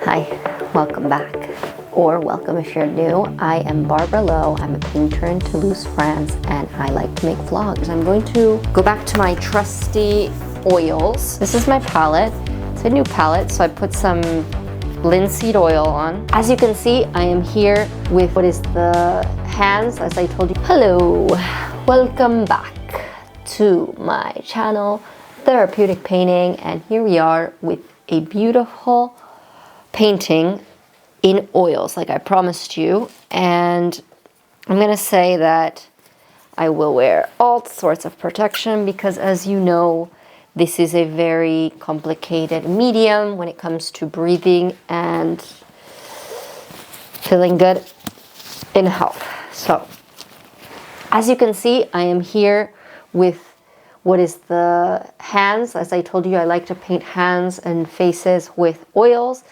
Hi, welcome back, or welcome if you're new. I am Barbara Lowe. I'm a painter in Toulouse, France, and I like to make vlogs. I'm going to go back to my trusty oils. This is my palette. It's a new palette, so I put some linseed oil on. As you can see, I am here with what is the hands, as I told you. Hello, welcome back to my channel, Therapeutic Painting, and here we are with a beautiful painting in oils like I promised you. And I'm gonna say that I will wear all sorts of protection because, as you know, this is a very complicated medium when it comes to breathing and feeling good in health. So as you can see, I am here with what is the hands. As I told you, I like to paint hands and faces with oils.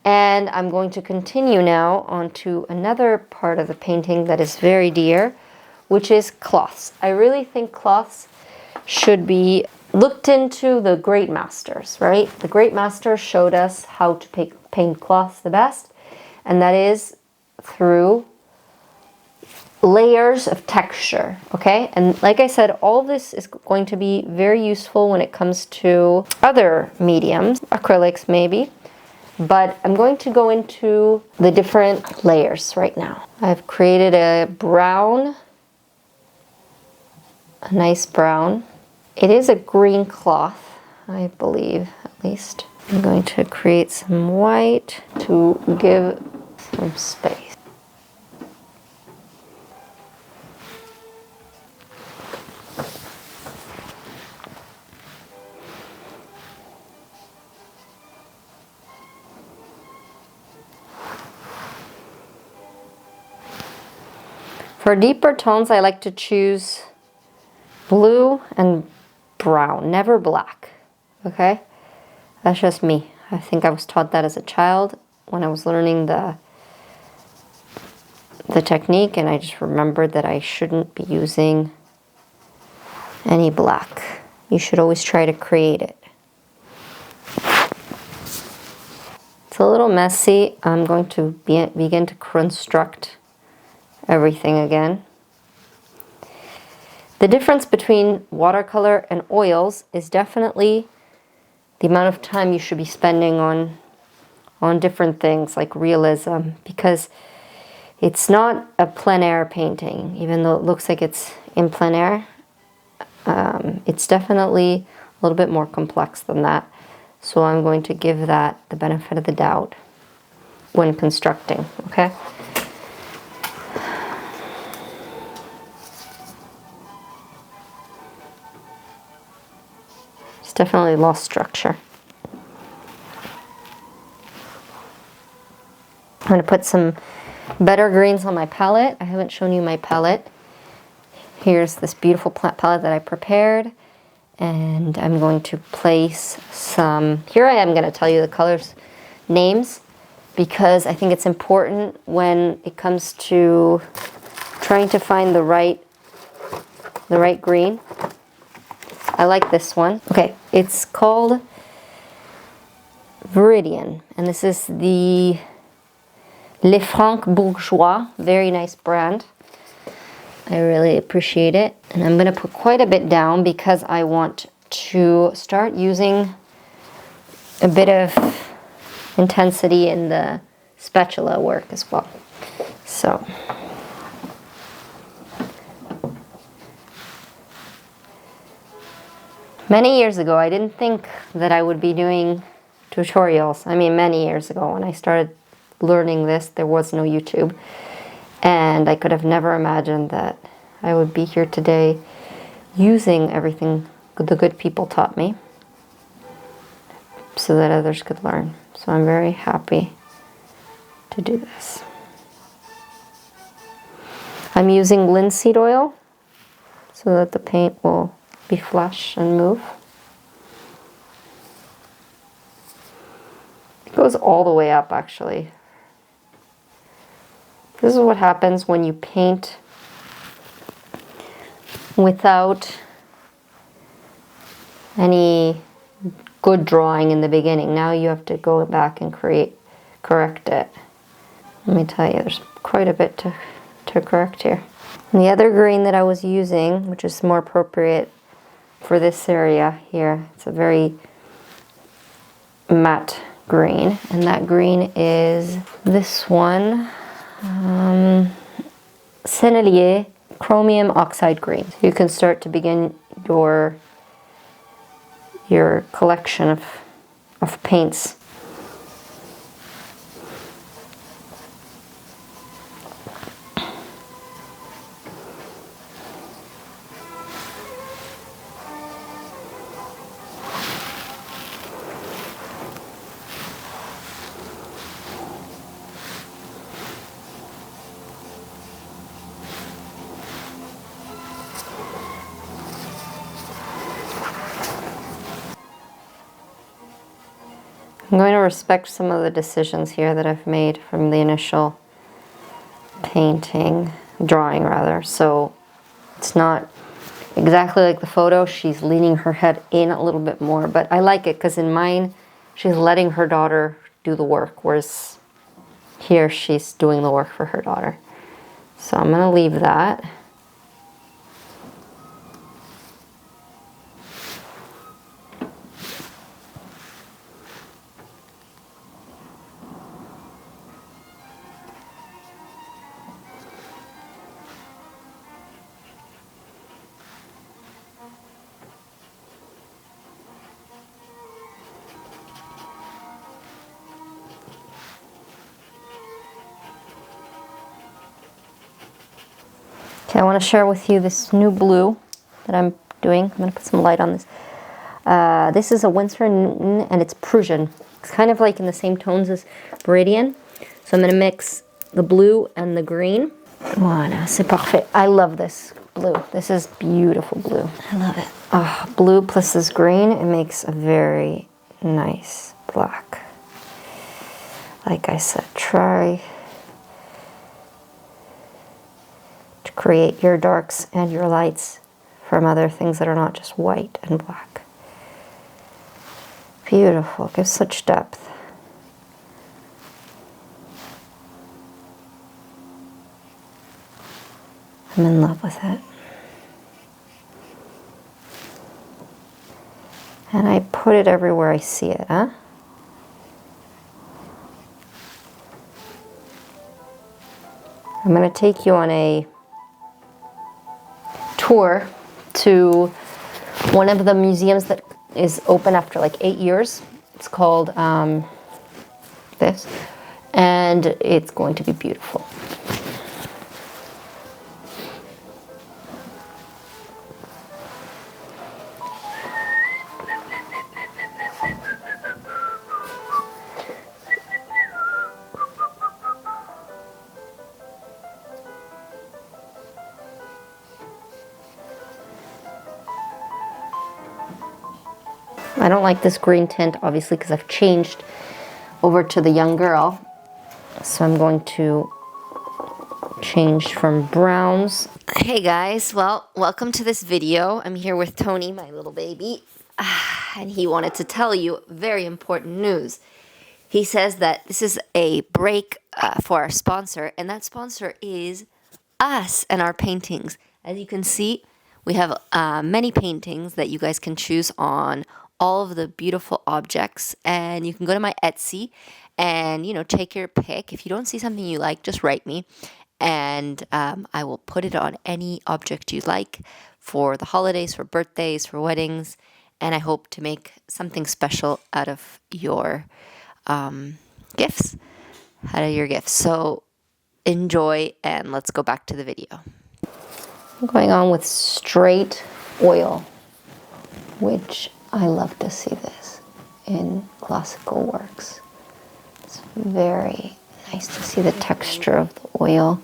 And I'm going to continue now on to another part of the painting that is very dear, which is cloths. I really think cloths should be looked into the great masters, right? The great masters showed us how to paint cloths the best, and that is through layers of texture, okay? And like I said, all of this is going to be very useful when it comes to other mediums, acrylics maybe. But I'm going to go into the different layers right now. I've created a brown, a nice brown. It is a green cloth, I believe, at least. I'm going to create some white to give some space. For deeper tones, I like to choose blue and brown, never black, okay? That's just me. I think I was taught that as a child when I was learning the technique, and I just remembered that I shouldn't be using any black. You should always try to create it. It's a little messy. I'm going to begin to construct everything again. The difference between watercolor and oils is definitely the amount of time you should be spending on different things like realism, because it's not a plein air painting, even though it looks like it's in plein air. It's definitely a little bit more complex than that. So I'm going to give that the benefit of the doubt when constructing, okay? Definitely lost structure. I'm going to put some better greens on my palette. I haven't shown you my palette. Here's this beautiful palette that I prepared, and I'm going to place some, here I am going to tell you the colors names, because I think it's important when it comes to trying to find the right green. I like this one. Okay, it's called Viridian, and this is the Les Francs Bourgeois. Very nice brand. I really appreciate it. And I'm going to put quite a bit down because I want to start using a bit of intensity in the spatula work as well. So many years ago, I didn't think that I would be doing tutorials. I mean, many years ago when I started learning this, there was no YouTube. And I could have never imagined that I would be here today using everything the good people taught me so that others could learn. So I'm very happy to do this. I'm using linseed oil so that the paint will be flush and move. It goes all the way up, actually. This is what happens when you paint without any good drawing in the beginning. Now you have to go back and create correct it. Let me tell you, there's quite a bit to correct here. And the other green that I was using, which is more appropriate for this area here, it's a very matte green, and that green is this one, Sennelier Chromium Oxide Green. So you can start to begin your collection of paints. I'm going to respect some of the decisions here that I've made from the initial drawing rather. So it's not exactly like the photo. She's leaning her head in a little bit more, but I like it because in mine, she's letting her daughter do the work, whereas here she's doing the work for her daughter. So I'm going to leave that. Okay, I want to share with you this new blue that I'm doing. I'm going to put some light on this. This is a Winsor & Newton, and it's Prussian. It's kind of like in the same tones as Meridian. So I'm going to mix the blue and the green. Voilà, c'est parfait. I love this blue. This is beautiful blue. I love it. Oh, blue plus this green, it makes a very nice black. Like I said, try to create your darks and your lights from other things that are not just white and black. Beautiful, it gives such depth. I'm in love with it. And I put it everywhere I see it, huh? I'm going to take you on a tour to one of the museums that is open after like 8 years. It's called this, and it's going to be beautiful. I don't like this green tint, obviously, because I've changed over to the young girl. So I'm going to change from browns. Hey guys, well, welcome to this video. I'm here with Tony, my little baby, and he wanted to tell you very important news. He says that this is a break for our sponsor, and that sponsor is us and our paintings. As you can see, we have many paintings that you guys can choose on all of the beautiful objects, and you can go to my Etsy and, you know, take your pick. If you don't see something you like, just write me, and I will put it on any object you like for the holidays, for birthdays, for weddings, and I hope to make something special out of your gifts, So enjoy, and let's go back to the video. I'm going on with straight oil, which I love to see this in classical works. It's very nice to see the texture of the oil.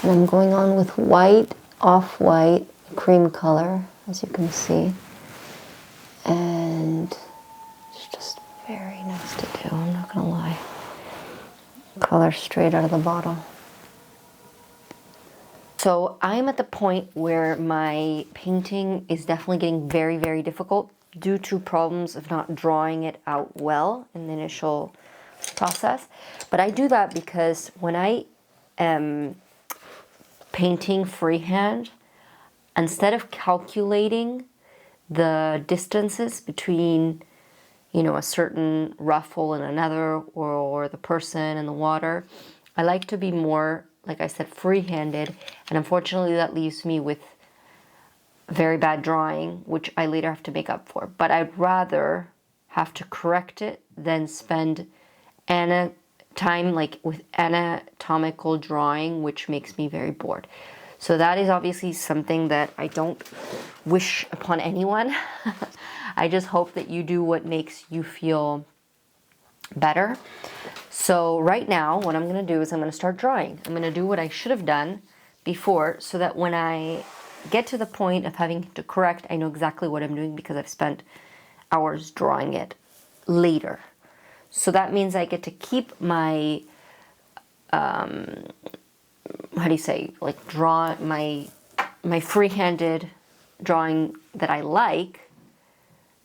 And I'm going on with white, off-white, cream color, as you can see. And it's just very nice to do, I'm not gonna lie. Color straight out of the bottle. So I'm at the point where my painting is definitely getting very, very difficult due to problems of not drawing it out well in the initial process. But I do that because when I am painting freehand, instead of calculating the distances between, you know, a certain ruffle and another, or the person and the water, I like to be more, like I said, free-handed. And unfortunately that leaves me with very bad drawing, which I later have to make up for. But I'd rather have to correct it than spend time like with anatomical drawing, which makes me very bored. So that is obviously something that I don't wish upon anyone. I just hope that you do what makes you feel better. So right now, what I'm going to do is I'm going to start drawing. I'm going to do what I should have done before, so that when I get to the point of having to correct, I know exactly what I'm doing because I've spent hours drawing it later. So that means I get to keep my, how do you say, like draw my free-handed drawing that I like,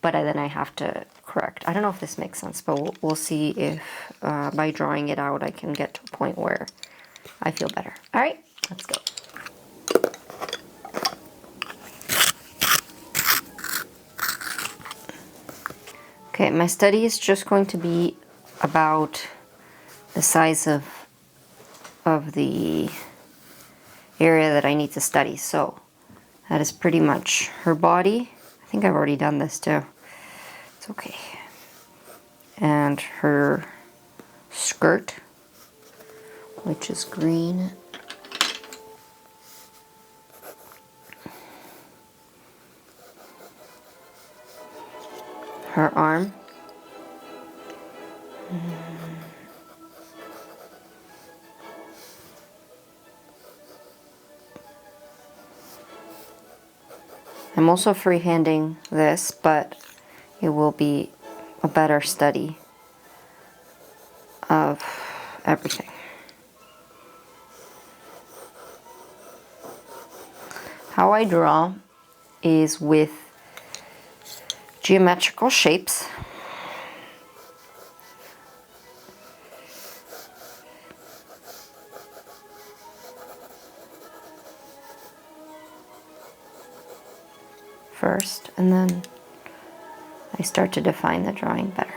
but then I have to correct. I don't know if this makes sense, but we'll see if by drawing it out I can get to a point where I feel better. All right, let's go. Okay, my study is just going to be about the size of the area that I need to study. So that is pretty much her body. I think I've already done this too. It's okay. And her skirt, which is green. Her arm. I'm also freehanding this, but it will be a better study of everything. How I draw is with geometrical shapes. First, and then I start to define the drawing better.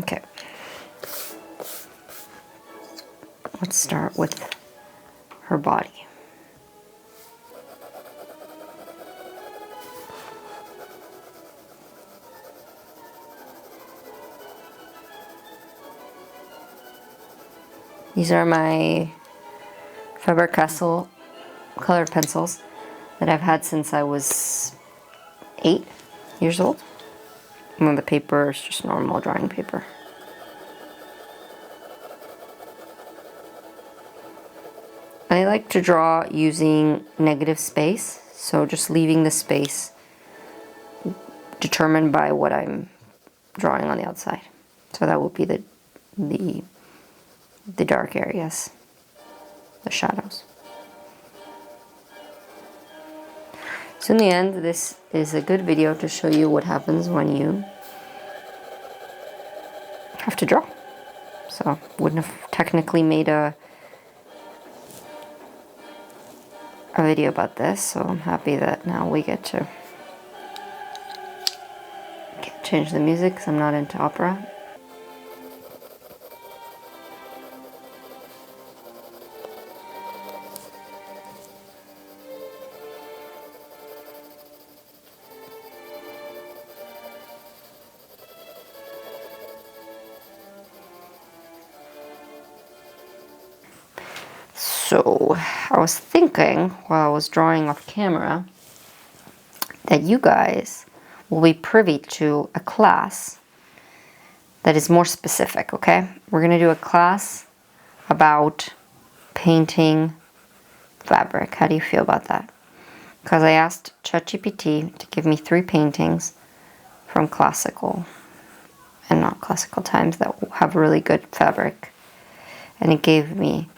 Okay. Let's start with her body. These are my Faber-Castell colored pencils that I've had since I was 8 years old. And the paper is just normal drawing paper. I like to draw using negative space, so just leaving the space determined by what I'm drawing on the outside. So that will be the dark areas, the shadows. So in the end, this is a good video to show you what happens when you have to draw. So wouldn't have technically made a video about this, so I'm happy that now we get to change the music because I'm not into opera. So I was thinking while I was drawing off camera that you guys will be privy to a class that is more specific, okay? We're gonna do a class about painting fabric. How do you feel about that? Because I asked ChatGPT to give me 3 paintings from classical and not classical times that have really good fabric. and it gave me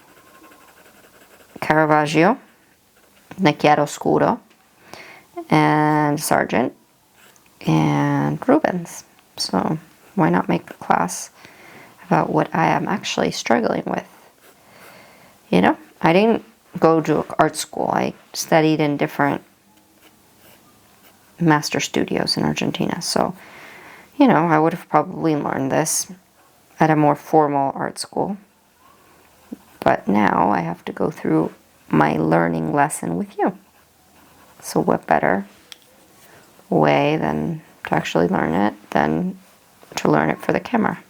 Caravaggio, Chiaroscuro, and Sargent, and Rubens. So why not make a class about what I am actually struggling with? You know, I didn't go to art school. I studied in different master studios in Argentina. So, you know, I would have probably learned this at a more formal art school. But now I have to go through my learning lesson with you. So what better way than to actually learn it than to learn it for the camera?